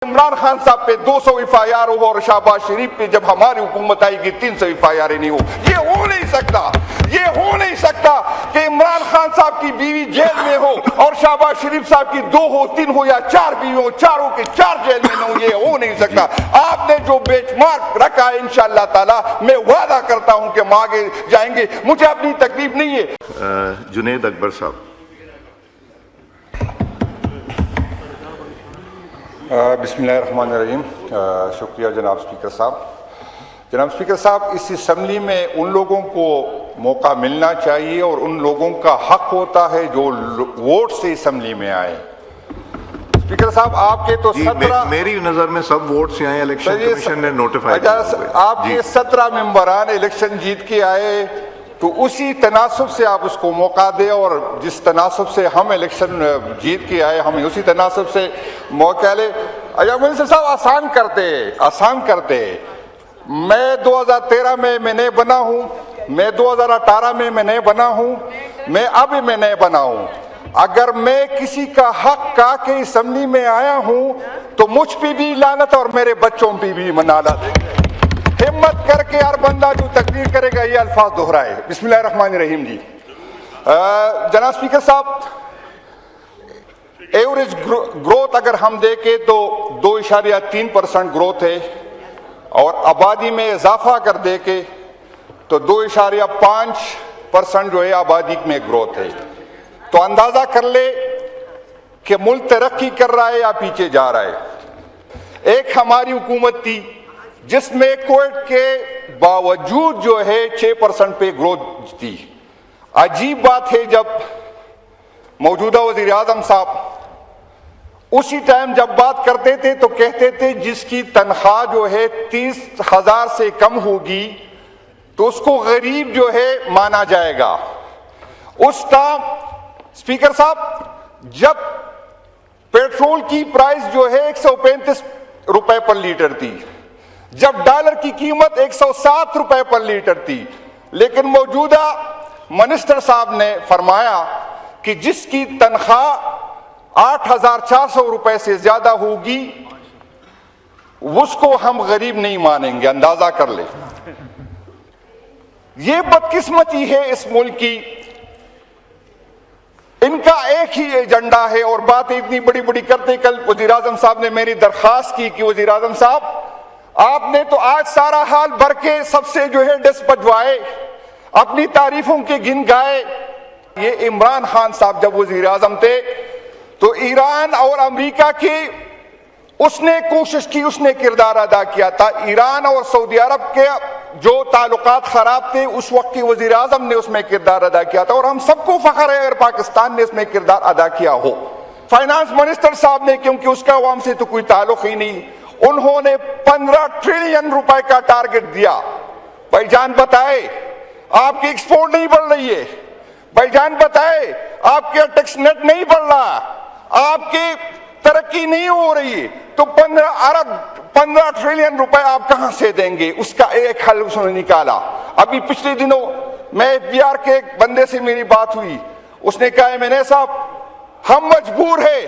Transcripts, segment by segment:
عمران خان صاحب پہ 200 FIR ہو اور شہباز شریف پہ جب ہماری حکومت آئے گی 300 FIR نہیں ہو. یہ ہو نہیں سکتا. یہ ہو نہیں سکتا کہ عمران خان صاحب کی بیوی جیل میں ہو اور شہباز شریف صاحب کی 2 ہو 3 ہو یا 4 بیوی ہو, چاروں کے 4 جیل میں نہ ہو. یہ ہو نہیں سکتا. آپ نے جو بیچ مارک رکھا ہے انشاءاللہ تعالی میں وعدہ کرتا ہوں کہ ہم آگے جائیں گے. مجھے اپنی تکلیف نہیں ہے. جنید اکبر صاحب. بسم اللہ الرحمن الرحیم. شکریہ جناب اسپیکر صاحب. جناب اسپیکر صاحب, اس اسمبلی میں ان لوگوں کو موقع ملنا چاہیے اور ان لوگوں کا حق ہوتا ہے جو ووٹ سے اسمبلی میں آئے. اسپیکر صاحب آپ کے تو 17 میری نظر میں سب ووٹ سے آئے, الیکشن کمیشن نے نوٹیفائی کیا. آپ کے 17 ممبران الیکشن جیت کے آئے تو اسی تناسب سے آپ اس کو موقع دیں, اور جس تناسب سے ہم الیکشن جیت کے آئے ہمیں اسی تناسب سے موقع لے. منسٹر صاحب آسان کرتے. میں 2013 میں نئے بنا ہوں, میں 2018 میں نئے بنا ہوں, میں اب میں نئے بنا ہوں. اگر میں کسی کا حق کا کے اسمبلی میں آیا ہوں تو مجھ پہ بھی لعنت اور میرے بچوں پہ بھی منالت. ہمت کر کے ہر بندہ جو تقریر کرے گا یہ الفاظ دہرائے. بسم اللہ الرحمن الرحیم. جی جناب اسپیکر صاحب, ایوریج گروتھ اگر ہم دیکھیں تو 2.3% گروتھ ہے, اور آبادی میں اضافہ اگر دیکھیں تو 2.5% جو ہے آبادی میں گروتھ ہے. تو اندازہ کر لے کہ ملک ترقی کر رہا ہے یا پیچھے جا رہا ہے. ایک ہماری حکومت تھی جس میں کووڈ کے باوجود جو ہے 6% پہ گروتھ تھی. عجیب بات ہے, جب موجودہ وزیر اعظم صاحب اسی ٹائم جب بات کرتے تھے تو کہتے تھے جس کی تنخواہ جو ہے 30,000 سے کم ہوگی تو اس کو غریب جو ہے مانا جائے گا. اس ٹائم اسپیکر صاحب جب پیٹرول کی پرائس جو ہے 135 روپے پر لیٹر تھی, جب ڈالر کی قیمت 107 روپے پر لیٹر تھی, لیکن موجودہ منسٹر صاحب نے فرمایا کہ جس کی تنخواہ 8,400 روپے سے زیادہ ہوگی اس کو ہم غریب نہیں مانیں گے. اندازہ کر لیں. یہ بدقسمتی ہے اس ملک کی. ان کا ایک ہی ایجنڈا ہے اور باتیں اتنی بڑی بڑی کرتے. کل وزیر اعظم صاحب نے میری درخواست کی کہ وزیر اعظم صاحب آپ نے تو آج سارا حال بھر کے سب سے جو ہے ڈس بجوائے, اپنی تعریفوں کے گن گائے. یہ عمران خان صاحب جب وزیر اعظم تھے تو ایران اور امریکہ کی اس نے کوشش کی, اس نے کردار ادا کیا تھا. ایران اور سعودی عرب کے جو تعلقات خراب تھے اس وقت کے وزیر اعظم نے اس میں کردار ادا کیا تھا, اور ہم سب کو فخر ہے اگر پاکستان نے اس میں کردار ادا کیا ہو. فائنانس منسٹر صاحب نے, کیونکہ اس کا عوام سے تو کوئی تعلق ہی نہیں, انہوں نے 15 ٹریلین روپے کا ٹارگٹ دیا. بھائی جان بتائے آپ کی ایکسپورٹ نہیں بڑھ رہی ہے, بھائی جان بتائے آپ کے ٹیکس نیٹ نہیں بڑھ رہا, آپ کی ترقی نہیں ہو رہی, تو 15 ٹریلین روپے آپ کہاں سے دیں گے؟ اس کا ایک حل اس نے نکالا. ابھی پچھلے دنوں میں FBR کے ایک بندے سے میری بات ہوئی, اس نے کہا MNA صاحب ہم مجبور ہیں,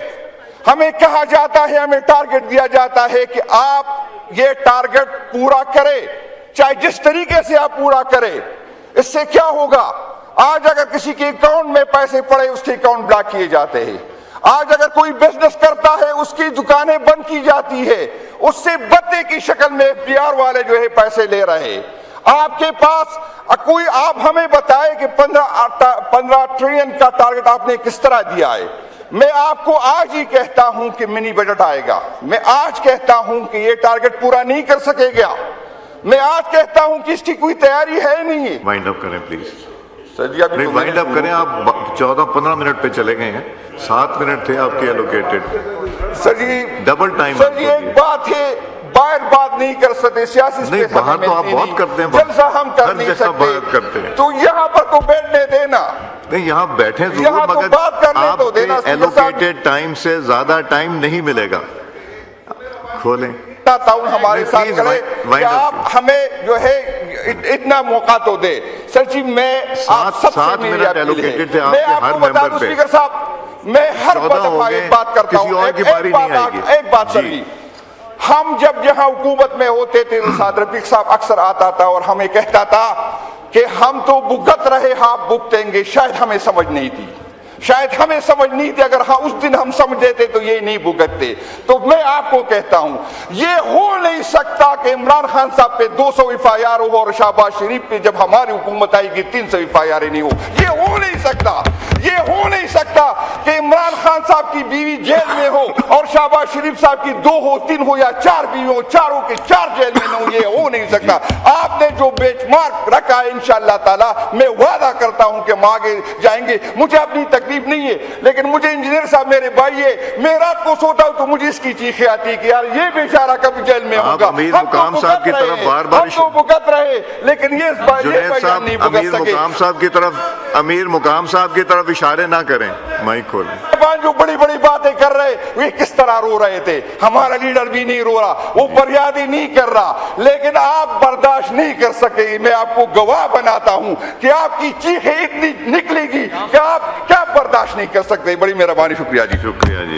ہمیں کہا جاتا ہے, ہمیں ٹارگٹ دیا جاتا ہے کہ آپ یہ ٹارگٹ پورا کرے, چاہے جس طریقے سے آپ پورا کرے. اس سے کیا ہوگا؟ آج اگر کسی کے اکاؤنٹ میں پیسے پڑے اس کے اکاؤنٹ بلاک کیے جاتے ہیں. آج اگر کوئی بزنس کرتا ہے اس کی دکانیں بند کی جاتی ہے, اس سے بدلے کی شکل میں FBR والے جو ہے پیسے لے رہے. آپ کے پاس کوئی, آپ ہمیں بتائے کہ 15 ٹریلین کا ٹارگٹ آپ نے کس طرح دیا ہے. میں آپ کو آج ہی کہتا ہوں کہ منی بجٹ آئے گا. میں آج کہتا ہوں کہ یہ ٹارگٹ پورا نہیں کر سکے گا. میں آج کہتا ہوں کہ اس کی کوئی تیاری ہے نہیں ہے. وائنڈ اپ کریں پلیز. سر جی ابھی وائنڈ اپ کریں. آپ 14-15 منٹ پہ چلے گئے ہیں, 7 منٹ تھے آپ کے ایلوکیٹڈ. سر جی ڈبل ٹائم. سر جی ایک بات ہے, باہر بات نہیں کر سکتے, سیاسی نہیں, باہر تو آپ بہت کرتے ہیں, جلسہ ہم کر نہیں بات کرتے ہیں, تو یہاں پر تو بیٹھنے دینا. نہیں یہاں بیٹھے ضرور, مگر آپ کے ایلوکیٹڈ ٹائم سے زیادہ ٹائم نہیں ملے گا. کھولیں تعاون ہمارے ساتھ کرے کہ آپ ہمیں جو ہے اتنا موقع تو دے. سر جی میں آپ سب سے میری اپیل ہے, میں آپ کو بتا دوں اسپیکر صاحب, میں ہر دفعہ ایک بات کرتا ہوں, ایک بات سر جی, ہم جب یہاں حکومت میں ہوتے تھے سعد رفیق صاحب اکثر آتا تھا اور ہمیں کہتا تھا کہ ہم تو بھگت رہے آپ بھگتیں گے. شاید ہمیں سمجھ نہیں تھی, شاید ہمیں سمجھ نہیں تھی. اگر ہاں اس دن ہم سمجھتے تھے تو یہ نہیں بھگتتے. تو میں آپ کو کہتا ہوں یہ ہو نہیں سکتا کہ عمران خان صاحب پہ 200 FIR ہو اور شہباز شریف پہ جب ہماری حکومت آئے گی 300 FIR نہیں ہو. یہ ہو نہیں سکتا, یہ ہو نہیں سکتا کہ عمران خان صاحب کی بیوی جیل میں ہو اور شہباز شریف صاحب کی 2 ہو 3 ہو یا 4 بیوی ہو, چاروں کے 4 جیل میں نہ ہو. یہ ہو نہیں سکتا. آپ نے جو بیچ مارک رکھا ہے انشاءاللہ تعالی میں وعدہ کرتا ہوں کہ ہم آگے جائیں گے. مجھے اپنی تکلیف نہیں ہے, لیکن مجھے انجینئر صاحب میرے بھائی ہے, میں رات کو سوتا ہوں تو مجھے اس کی چیخیں آتی ہے کہ یار یہ بیچارہ کب جیل میں ہوگا. امیر مقام صاحب کی طرف بار بار ہم تو بھگت رہے, لیکن یہ جنید صاحب امیر مقام صاحب کی طرف, امیر مقام صاحب کی طرف اشارے نہ کریں. مائک کھولیں. جو بڑی بڑی باتیں کر رہے وہ کس طرح رو رہے تھے. ہمارا لیڈر بھی نہیں رو رہا, وہ فریادی نہیں کر رہا, لیکن آپ برداشت نہیں کر سکے. میں آپ کو گواہ بناتا ہوں کہ آپ کی چیخیں اتنی نکلے گی کہ آپ کیا برداشت نہیں کر سکتے. بڑی مہربانی, شکریہ جی. شکریہ جی.